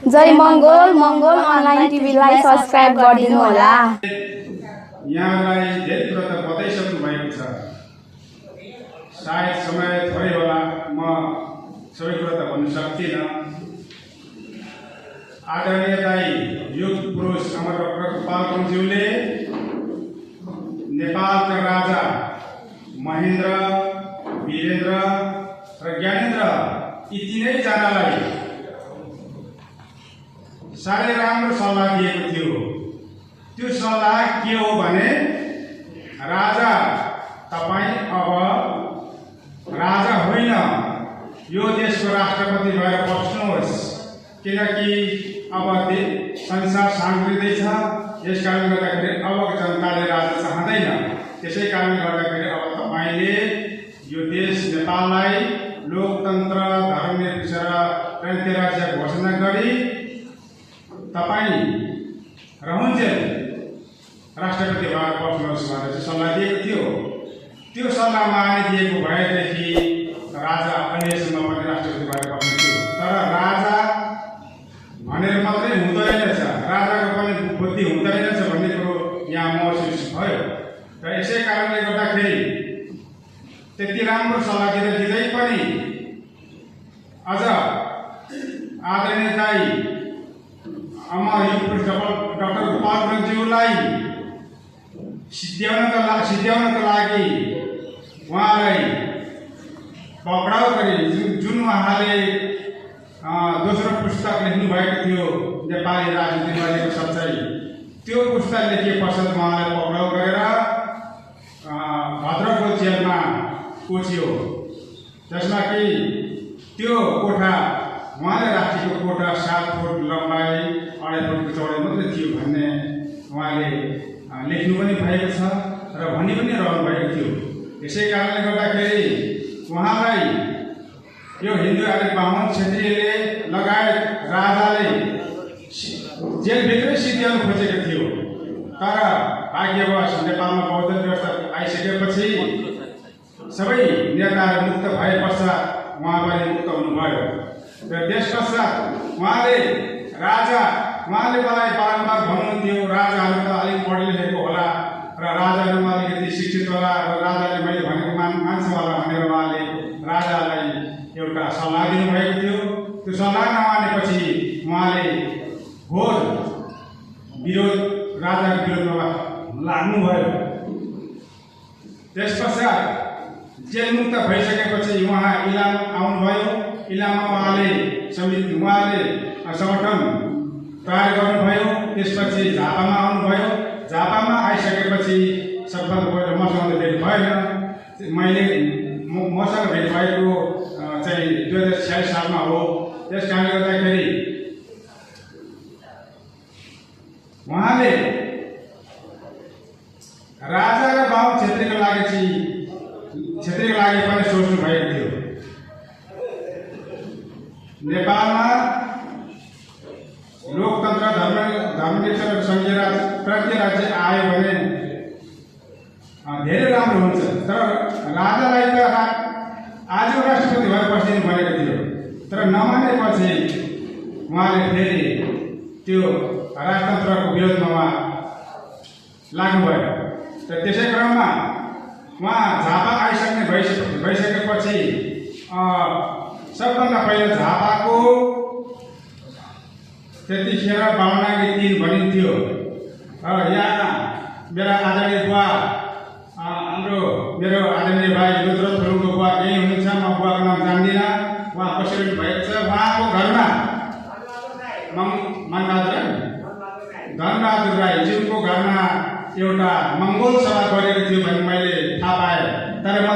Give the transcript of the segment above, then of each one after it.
जय मङ्गोल मङ्गोल online टिभीलाई subscribe गरिदिनु होला। यहाँलाई धेरै कुरा त बताइसक्नु भएको छ, सायद समय थोरै होला, म सबै कुरा त भन्न सक्दिनँ। आदरणीय दाई युग पुरुष अमर डक्टर गोपालज्यूले नेपालका राजा महेन्द्र, वीरेन्द्र र ज्ञानेन्द्र यी तीनैजनालाई साह्रै राम्रो सल्लाह दिएको थियो। त्यो सल्लाह के हो भने, राजा तपाईँ अब राजा होइन, यो देशको राष्ट्रपति भएर बस्नुहोस्, किनकि अब संसार साँग्रिँदैछ। यस कारणले गर्दाखेरि अबको जनताले राजा चाहँदैन। त्यसै कारणले गर्दाखेरि अब तपाईँले यो देश नेपाललाई लोकतन्त्र, धर्मनिरपेक्ष र क्रान्ति राज्य घोषणा गरी तपाईँ रहन्जेल राष्ट्रपति भएर बस्नुहोस् भनेर चाहिँ सल्लाह दिएको थियो। त्यो सल्लाह मानिदिएको भएदेखि राजा अहिलेसम्म पनि राष्ट्रपति भएर बस्नुहुन्थ्यो। तर राजा भनेर मात्रै हुँदैन रहेछ, राजाको पनि बुद्धि हुँदैन रहेछ भन्ने कुरो यहाँ महसुस भयो। र यसै कारणले गर्दाखेरि त्यति राम्रो सल्लाह दिँदै पनि अझ आदरणीय दाई अमर युग पुरुष डाक्टर गोपालज्यूलाई सिद्ध्याउनका लागि उहाँलाई पक्राउ गरी जुन उहाँले दोस्रो पुस्तक लेख्नु भएको थियो नेपाली राजनीतिमा रहेको सच्चाइ, त्यो पुस्तक लेखे पश्चात उहाँलाई पक्राउ गरेर भद्रकको जेलमा कोचियो, जसमा कि त्यो कोठा उहाँले राखेको कोठा 7 फुट लम्बाइ 2.5 फुटको चौडाइ मात्रै थियो भन्ने उहाँले लेख्नु पनि भएको छ र भनि पनि रहनु भएको थियो। यसै कारणले गर्दाखेरि उहाँलाई यो हिन्दू आदि बाहुन क्षेत्रीयले लगायत राजाले जेलभित्रै सिद्ध्याउनु खोजेको थियो। तर भाग्यवश नेपालमा बौद्ध व्यवस्था आइसकेपछि सबै नेताहरू मुक्त भए पश्चात उहाँ पनि मुक्त हुनुभयो। र त्यस पश्चात उहाँले मलाई बारम्बार भन्नुहुन्थ्यो, राजाहरू त अलिक पढे लेखेको होला र राजाहरूमा अलिकति शिक्षित होला र राजाले मैले भनेको मान्छ होला भनेर उहाँले राजालाई एउटा सल्लाह दिनुभएको थियो। त्यो सल्लाह नमानेपछि उहाँले घोर राजाको विरोधमा लाग्नुभयो। त्यस पश्चात जेलमुक्त भइसकेपछि उहाँ इलाम आउनुभयो। इलाममा उहाँले सङ्गठन तयार गर्नुभयो। त्यसपछि झापामा आउनुभयो। झापामा आइसकेपछि सबभन्दा मसँग भेट भएन। मसँग भेट भएको चाहिँ 2046 सालमा हो। त्यस कारणले गर्दाखेरि उहाँले राजा र बाहुन क्षेत्रीको लागि पनि सोच्नु भएको थियो। नेपालमा लोकतन्त्र, धर्मनिरपेक्ष र संघीय क्रान्ति राज्य आयो भने धेरै राम्रो हुन्छ। तर राजालाई त आजको राष्ट्रपति भएर बस्दिनु भनेको थियो। तर नमानेपछि उहाँले फेरि त्यो राजतन्त्रको विरोधमा उहाँ लाग्नुभयो। र त्यसै क्रममा उहाँ झापा भइसकेपछि सबभन्दा पहिला झापाको त्यतिखेर बाहुनागी 3 भनिन्थ्यो। यहाँ मेरो आदरणीय बुवा, मेरो आदरणीय भाइ रुद्र थुलुङको बुवा यही हुनुहुन्छ। म बुवाको नाम जान्दिनँ, उहाँ प्रेसिडेन्ट भएको छ। उहाँको घरमा धनबहादुर राईज्यूको घरमा एउटा मङ्गोल सभा गरेको थियो भन्ने मैले थाहा पाएँ। तर म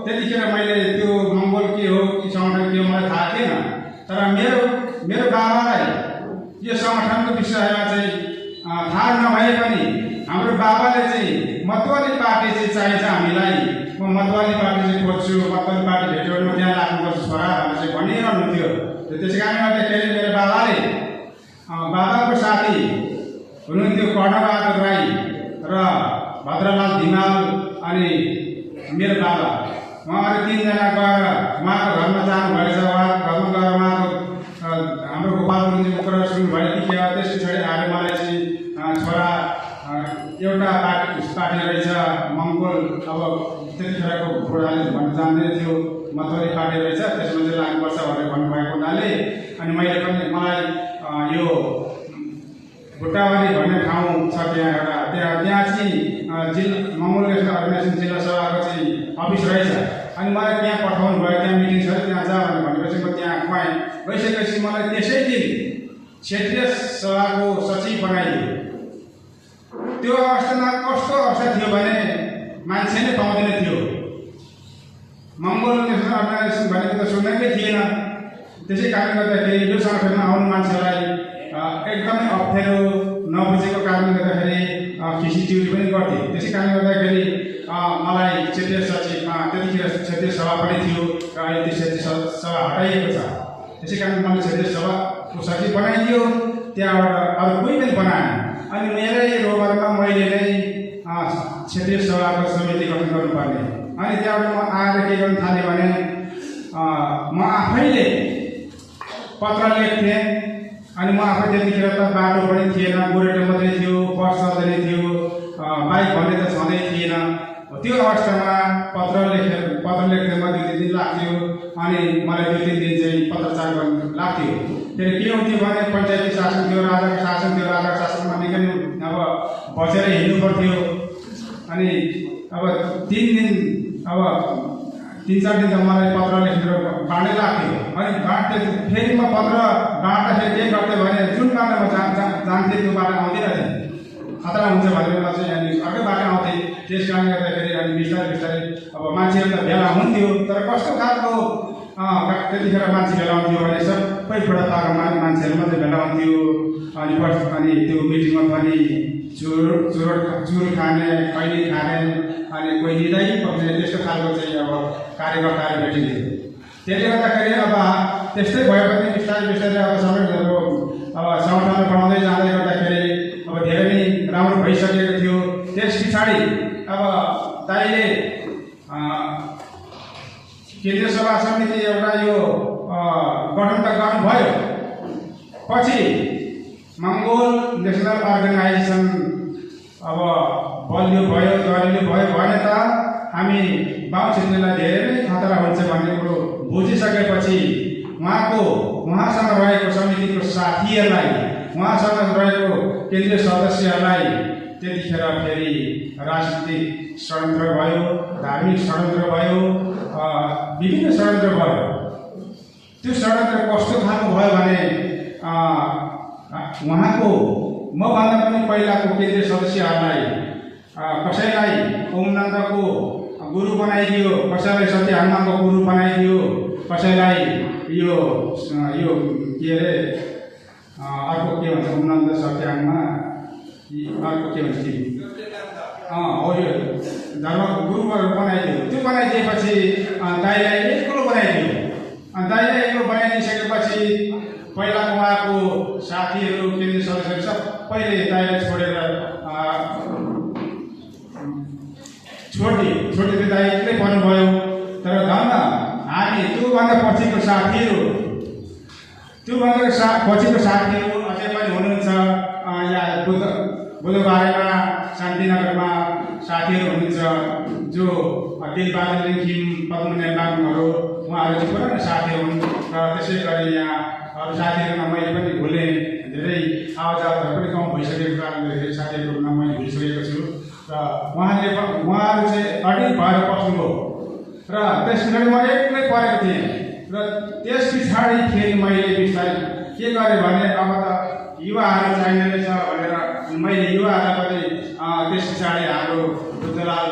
त्यतिखेर मैले त्यो मङ्गोल के हो कि सङ्गठन के हो मलाई थाहा थिएन। तर मेरो बाबालाई यो सङ्गठनको विषयमा चाहिँ थाहा नभए पनि हाम्रो बाबाले चाहिँ मतवाली पार्टी चाहिँ चाहिन्छ हामीलाई, म मतवाली पार्टी चाहिँ खोज्छु, मतवाली पार्टी भेट्यो भने म त्यहाँ लाग्नुपर्छ छोरा भनेर चाहिँ भनिरहनुहुन्थ्यो। त्यसै कारणले गर्दाखेरि मेरो बाबाको साथी हुनुहुन्थ्यो कर्णबहादुर राई र भद्रलाल धिमाल अनि मेरो बाबा। उहाँहरू 3 जना गएर उहाँको घरमा जानुभएछ। उहाँको घरमा गएर उहाँको हाम्रो गोपालगञ्ज मुकर सुरु भयो कि के त्यस पछाडि आएर मलाई चाहिँ छोरा एउटा पार्टी रहेछ मङ्गोल अब त्यतिखेरको बुढाले भन्न जान्दै थियो मतरी पार्टी रहेछ त्यसमा चाहिँ लाग्नुपर्छ भनेर भन्नुभएको हुनाले अनि मैले पनि मलाई यो भुट्टाबारी भन्ने ठाउँ छ त्यहाँ एउटा त्यहाँ चाहिँ मङ्गोल नेसनल अर्गनाइजेसन जिल्ला सभाको चाहिँ अफिस रहेछ अनि मलाई त्यहाँ पठाउनु भयो त्यहाँ मिटिङ छ त्यहाँ जा भनेपछि म त्यहाँ गएँ गइसकेपछि मलाई त्यसै दिन क्षेत्रीय सभाको सचिव बनाइदियो त्यो अवस्थामा कस्तो अवस्था थियो भने मान्छे नै पाउँदैन थियो मङ्गोल नेसनल अर्गनाइजेसन भनेको त सुन्दैकै थिएन त्यसै कारणले गर्दाखेरि यो सङ्गठनमा आउनु मान्छेलाई एकदमै अप्ठ्यारो नबुझेको कारणले गर्दाखेरि खिचिटिउरी पनि गर्थे त्यसै कारणले गर्दाखेरि मलाई क्षेत्रीय सचिवमा त्यतिखेर क्षेत्रीय सभा पनि थियो र अहिले त्यो क्षेत्रीय सभा हटाइएको छ त्यसै कारण मैले क्षेत्रीय सभाको सचिव बनाइदियो त्यहाँबाट अरू कोही पनि बनाएन अनि मेरै रोबरमा मैले नै क्षेत्रीय सभाको समिति गठन गर्नुपर्ने अनि त्यहाँबाट म आएर के गर्न थालेँ भने म आफैले पत्र लेख्थेँ अनि म आफै त्यतिखेर त बाटो पनि थिएन गोरेटो मात्रै थियो बस चल्दै थियो बाइक भन्ने त छँदै थिएन त्यो अवस्थामा पत्र लेख्दा म 2-3 दिन लाग्थ्यो अनि मलाई 2-3 दिन चाहिँ पत्रचार गर्नु लाग्थ्यो फेरि के हुन्थ्यो भने पञ्चायती शासन थियो राजाको शासनमा निकै अब बसेर हिँड्नु पर्थ्यो अनि अब 3 दिन अब 3-4 दिन त मलाई पत्र लेखेर बाँड्नै लाग्थ्यो अनि बाँड्दै फेरि म पत्र बाँड्दाखेरि के गर्थेँ भने जुन बाटोमा जान्थेँ त्यो बाटो आउँदैन थिएँ खतरा हुन्छ भनेर म चाहिँ अनि अर्कै बाटो आउँथेँ त्यस कारणले गर्दाखेरि अनि बिस्तारै अब मान्छेहरू त भेला हुन्थ्यो तर कस्तो खालको त्यतिखेर मान्छे भेला हुन्थ्यो भने सबै बुढापाका मान्छेहरू मात्रै भेला हुन्थ्यो अनि त्यो मिटिङमा पनि चुरोट खाने खैनी खाने अनि कोही निदाइ पक्ने त्यस्तो खालको चाहिँ अब कार्यकर्ताहरू भेटिन्थ्यो त्यसले गर्दाखेरि अब त्यस्तै भयो भने बिस्तारै अब सङ्गठनहरू अब सङ्गठनहरू बनाउँदै जाँदै गर्दाखेरि अब धेरै नै राम्रो भइसकेको थियो त्यस पछाडि अब दाइले केन्द्रीय सभा समिति एउटा यो गठन त गर्नुभयो पछि मङ्गोल नेसनल अर्गनाइजेसन अब बलियो भयो दरिलो भयो भने त हामी बाउ क्षेत्रलाई धेरै नै खतरा हुन्छ भन्ने कुरो बुझिसकेपछि उहाँसँग रहेको समितिको साथीहरूलाई उहाँसँग रहेको केन्द्रीय सदस्यहरूलाई त्यतिखेर फेरि राजनीतिक षड्यन्त्र भयो धार्मिक षड्यन्त्र भयो विभिन्न षड्यन्त्र भयो त्यो षड्यन्त्र कस्तो खालको भयो भने उहाँको मभन्दा पनि पहिलाको केन्द्रीय सदस्यहरूलाई कसैलाई ओमनन्दको गुरु बनाइदियो कसैलाई सत्य हनुमानको गुरु बनाइदियो कसैलाई यो के अरे अर्को के भन्छ ओमनन्द सत्य हनुमा अर्को के भन्छ हो यो धर्मको गुरुहरू बनाइदियो त्यो बनाइदिएपछि दाइलाई एक्लो बनाइदियो अनि दाइलाई एक्लो बनाइदिइसकेपछि पहिला उहाँको साथीहरू केन्द्रीय सदस्यहरू सबैले दाइलाई छोडिदियो दाइ एक्लै पर्नुभयो तर धन्न हामी त्योभन्दा पछिको साथीहरू अझै पनि हुनुहुन्छ यहाँ बुधबारेमा शान्तिनगरमा साथीहरू हुनुहुन्छ जो दिलबहादुर लिङ्खिम पद्मनाभ बाबुहरू उहाँहरू चाहिँ पुरानो साथीहरू हुन् र त्यसै गरी यहाँ अरू साथीहरूमा मैले पनि भुलेँ धेरै आवाजहरू पनि कम भइसकेको कारणले धेरै साथीहरूमा मैले भुलिसकेको छु र उहाँहरू चाहिँ अडिग भएर बस्नुभयो र त्यस पछाडि म एक्लै परेको थिएँ र त्यस पछाडि फेरि मैले बिस्तारै के गरेँ भने अब त युवाहरू चाहिने रहेछ भनेर मैले युवाहरूलाई पनि त्यस पछाडि हाम्रो बुद्धलाल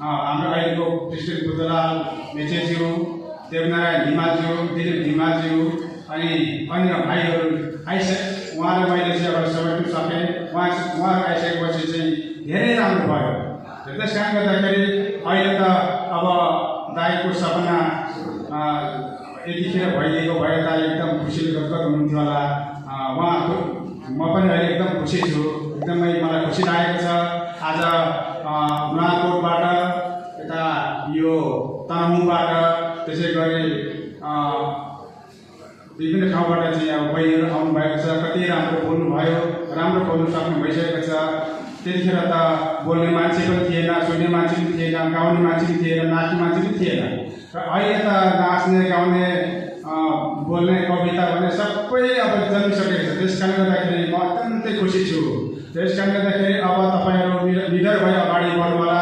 हाम्रो अहिलेको प्रेसिडेन्ट बुद्धलाल मेचेज्यू देवनारायण हिमालज्यू दिलीप हिमालज्यू अनि अन्य भाइहरू उहाँलाई मैले चाहिँ अब समेट्न सकेँ उहाँहरू आइसकेपछि चाहिँ धेरै राम्रो भयो र त्यस कारणले गर्दाखेरि अहिले त अब दाइको सपना यतिखेर भइदिएको भए दाइ एकदम खुसीले गदगद हुनुहुन्थ्यो होला उहाँको म पनि अहिले एकदम खुसी छु एकदमै मलाई खुसी लागेको छ आज नुवाकोटबाट यता यो तनहुँबाट त्यसै गरी विभिन्न ठाउँबाट चाहिँ अब बहिनीहरू आउनुभएको छ, कति राम्रो बोल्नुभयो, राम्रो बोल्नु सक्नु भइसकेको छ। त्यतिखेर त बोल्ने मान्छे पनि थिएन, सुन्ने मान्छे पनि थिएन, गाउने मान्छे पनि थिएन, नाच्ने मान्छे पनि थिएन। र अहिले त नाच्ने गाउने बोल्ने कविता भने सबै अब जन्मिसकेको छ। त्यस कारणले गर्दाखेरि म अत्यन्तै खुसी छु। त्यस कारणले गर्दाखेरि अब तपाईँहरू निडर भई अगाडि बढ्नु होला।